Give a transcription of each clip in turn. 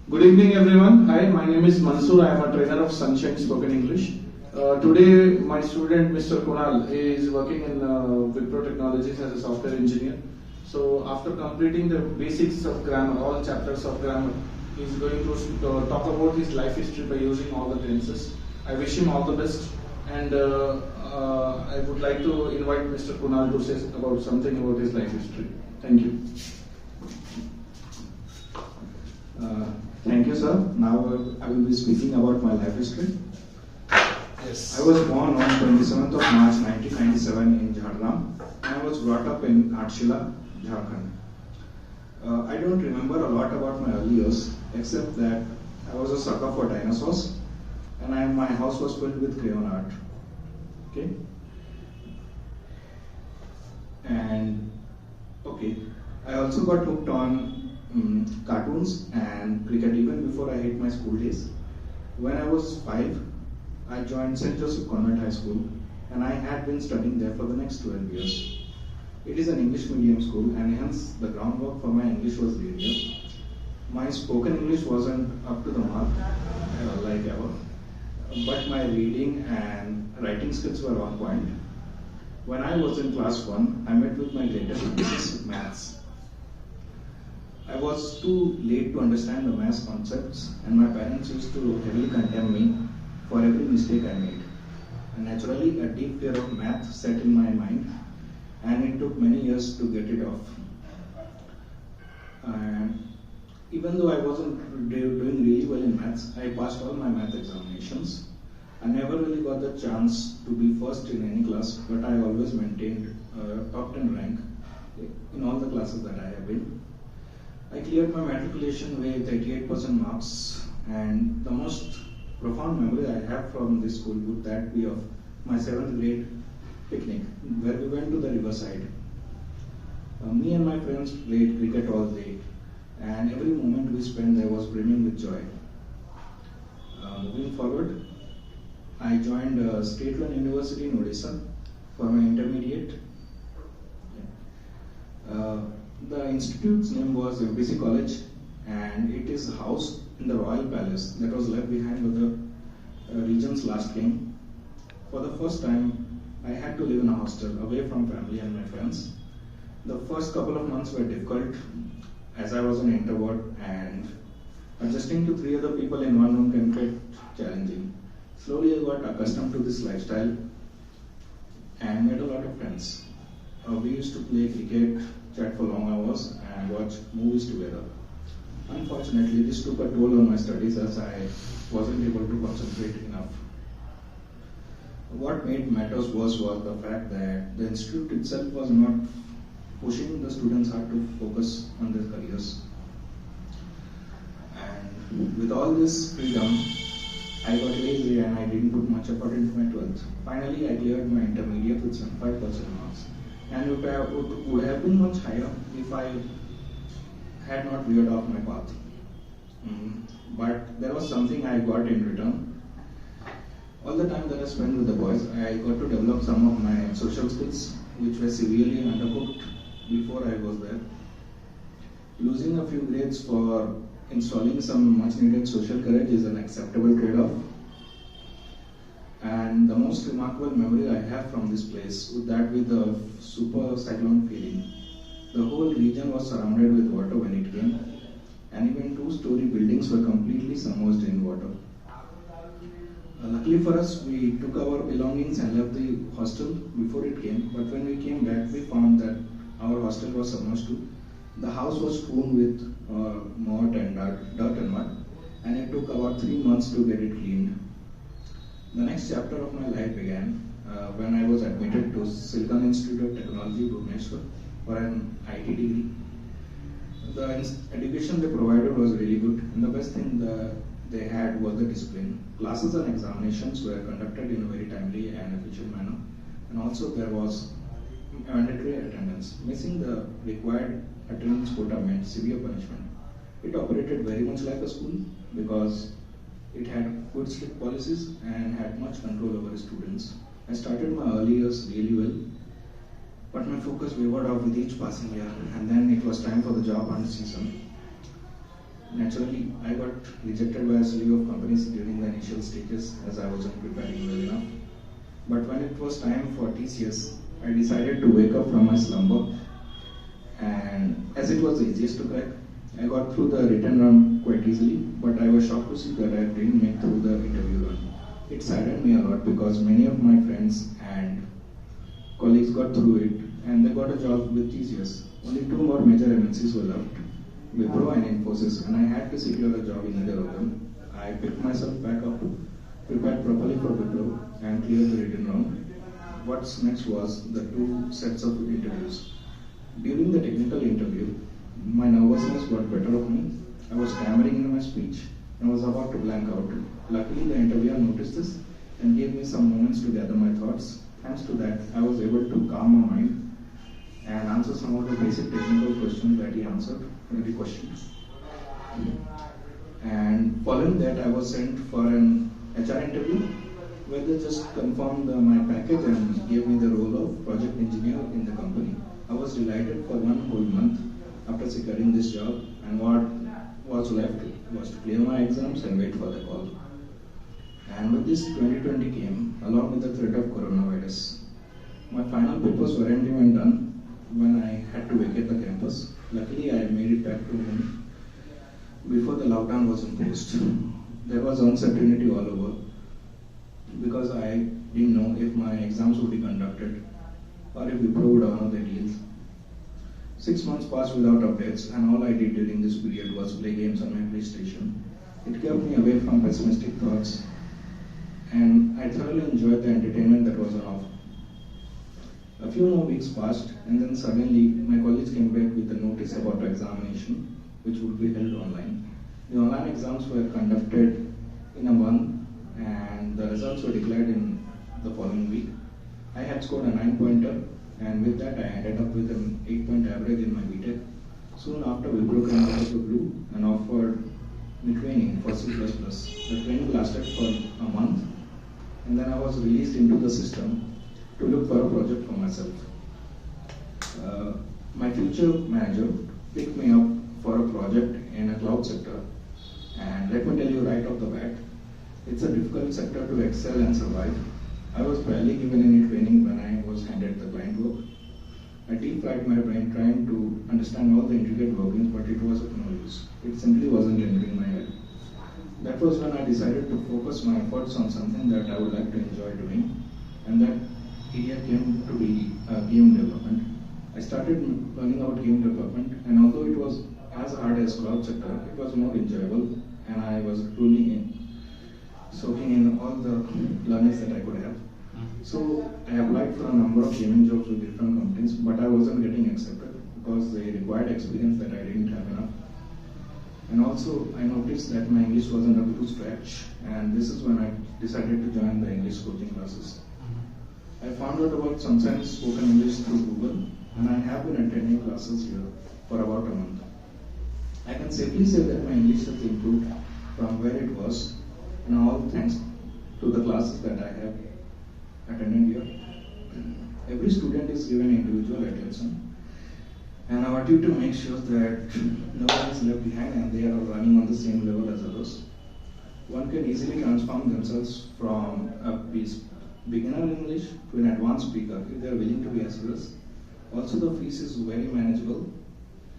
Good evening, everyone. Hi, my name is Mansoor. I am a trainer of Sunshine Spoken English. Today, my student, Mr. Kunal, is working in Wipro Technologies as a software engineer. So, after completing the basics of grammar, all chapters of grammar, he is going to talk about his life history by using all the tenses. I wish him all the best, and I would like to invite Mr. Kunal to say about something about his life history. Thank you. Thank you, sir. Now I will be speaking about my life history. Yes. I was born on 27th of March 1997 in Jhargram, and I was brought up in Archila, Jharkhand. I don't remember a lot about my early years, except that I was a sucker for dinosaurs, and my house was filled with crayon art. Okay. And okay, I also got hooked on cartoons and cricket even before I hit my school days. When I was 5, I joined St. Joseph Convent High School, and I had been studying there for the next 12 years. It is an English medium school, and hence the groundwork for my English was laid here. My spoken English wasn't up to the mark, like ever, but my reading and writing skills were on point. When I was in class 1, I met with my greatest weakness, maths. I was too late to understand the maths concepts, and my parents used to heavily condemn me for every mistake I made. And naturally, a deep fear of math set in my mind, and it took many years to get it off. And even though I wasn't doing really well in maths, I passed all my math examinations. I never really got the chance to be first in any class, but I always maintained top 10 rank in all the classes that I have been. I cleared my matriculation with 88% marks, and the most profound memory I have from this school would that be of my 7th grade picnic, where we went to the riverside. Me and my friends played cricket all day, and every moment we spent there was brimming with joy. Moving forward, I joined State-run University in Odisha for my intermediate. The institute's name was MPC College, and it is housed in the Royal Palace that was left behind by the region's last king. For the first time, I had to live in a hostel away from family and my friends. The first couple of months were difficult as I was an introvert, and adjusting to 3 other people in one room can get challenging. Slowly I got accustomed to this lifestyle and made a lot of friends. We used to play cricket, chat for long hours, and watch movies together. Unfortunately, this took a toll on my studies as I wasn't able to concentrate enough. What made matters worse was the fact that the institute itself was not pushing the students hard to focus on their careers. And with all this freedom, I got lazy and I didn't put much effort into my 12th. Finally, I cleared my intermediate with 75% marks. And it would have been much higher if I had not veered off my path. But there was something I got in return. All the time that I spent with the boys, I got to develop some of my social skills, which were severely undercooked before I was there. Losing a few grades for installing some much needed social courage is an acceptable trade-off. And the most remarkable memory I have from this place would that be the super cyclone feeling. The whole region was surrounded with water when it came, and even 2-story buildings were completely submerged in water. Luckily for us, we took our belongings and left the hostel before it came, but when we came back, we found that our hostel was submerged too. The house was strewn with mud and dirt and mud, and it took about 3 months to get it cleaned. The next chapter of my life began when I was admitted to Silicon Institute of Technology, Bhubaneswar, for an IT degree. The education they provided was really good, and the best thing they had was the discipline. Classes and examinations were conducted in a very timely and efficient manner, and also there was mandatory attendance. Missing the required attendance quota meant severe punishment. It operated very much like a school because it had good strict policies and had much control over students. I started my early years really well, but my focus wavered off with each passing year, and then it was time for the job hunt season. Naturally, I got rejected by a slew of companies during the initial stages as I wasn't preparing well enough. But when it was time for TCS, I decided to wake up from my slumber, and as it was the easiest to crack, I got through the written run quite easily, but I was shocked to see that I didn't make through the interview run. It saddened me a lot because many of my friends and colleagues got through it and they got a job with TCS. Only two more major MNCs were left, Wipro and Infosys, and I had to secure a job in either of them. I picked myself back up, prepared properly for Wipro, and cleared the written round. What's next was the two sets of interviews. During the technical interview, my nervousness got better of me. I was stammering in my speech and was about to blank out. Luckily, the interviewer noticed this and gave me some moments to gather my thoughts. Thanks to that, I was able to calm my mind and answer some of the basic technical questions that he answered, every question. And following that, I was sent for an HR interview where they just confirmed my package and gave me the role of project engineer in the company. I was delighted for 1 whole month after securing this job, and what was left was to clear my exams and wait for the call. And with this, 2020 came along with the threat of coronavirus. My final papers weren't even done when I had to vacate the campus. Luckily, I made it back to home before the lockdown was imposed. There was uncertainty all over because I didn't know if my exams would be conducted or if Wipro would honor the deals. 6 months passed without updates, and all I did during this period was play games on my PlayStation. It kept me away from pessimistic thoughts, and I thoroughly enjoyed the entertainment that was on offer. A few more weeks passed, and then suddenly my college came back with a notice about the examination, which would be held online. The online exams were conducted in a month, and the results were declared in the following week. I had scored a 9-pointer, and with that I ended up with an 8-point average in my BTech. Soon after, Wipro came out of the blue and offered me training for C++. The training lasted for a month, and then I was released into the system to look for a project for myself. My future manager picked me up for a project in a cloud sector, and let me tell you right off the bat, it's a difficult sector to excel and survive. I was barely given any training when I was handed the client work. I deep-fried my brain trying to understand all the intricate workings, but it was of no use. It simply wasn't entering my head. That was when I decided to focus my efforts on something that I would like to enjoy doing, and that area came to be game development. I started learning about game development, and although it was as hard as cloud sector, it was more enjoyable, and I was truly soaking in all the learnings that I could have. So I applied for a number of gaming jobs with different companies, but I wasn't getting accepted because they required experience that I didn't have enough. And also I noticed that my English wasn't up to scratch, and this is when I decided to join the English coaching classes. I found out about Sunshine Spoken English through Google, and I have been attending classes here for about a month. I can safely say that my English has improved from where it was, and all thanks to the classes that I have attended here. Every student is given individual attention, and I want you to make sure that no one is left behind and they are running on the same level as others. One can easily transform themselves from a beginner English to an advanced speaker if they are willing to be serious. Also, the fees is very manageable,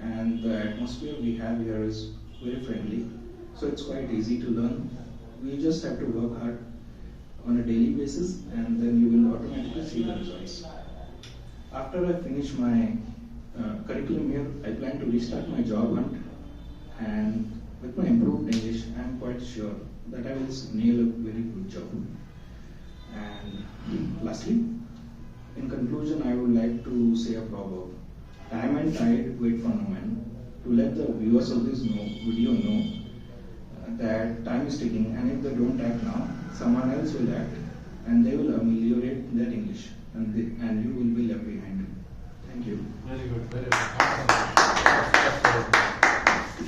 and the atmosphere we have here is very friendly, so it's quite easy to learn. You just have to work hard on a daily basis, and then you will automatically see the results. After I finish my curriculum here, I plan to restart my job hunt, and with my improved English, I am quite sure that I will nail a very good job. And lastly, in conclusion, I would like to say a proverb: time and tide wait for no man. To let the viewers of this video know that time is ticking, and if they don't act now, someone else will act, and they will ameliorate their English, and you will be left behind. Thank you. Very good, very good.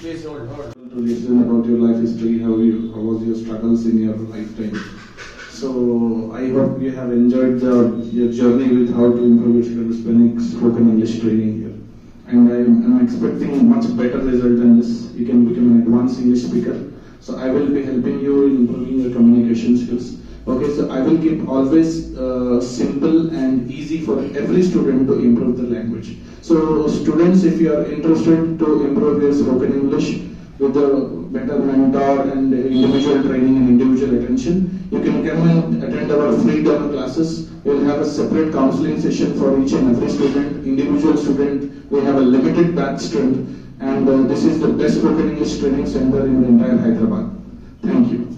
Please hold. To listen about your life history, how was your struggles in your lifetime. So I hope you have enjoyed your journey with how to improve your spoken English training here. And I'm expecting much better result than this. You can become an advanced advanced English speaker. So I will be helping you in improving your communication skills. Okay, so I will keep always simple and easy for every student to improve the language. So students, if you are interested to improve your spoken English with a better mentor and individual training and individual attention, you can come and attend our free demo classes. We will have a separate counseling session for each and every student, individual student. We have a limited batch strength, and this is the best spoken English training center in the entire Hyderabad. Thank you.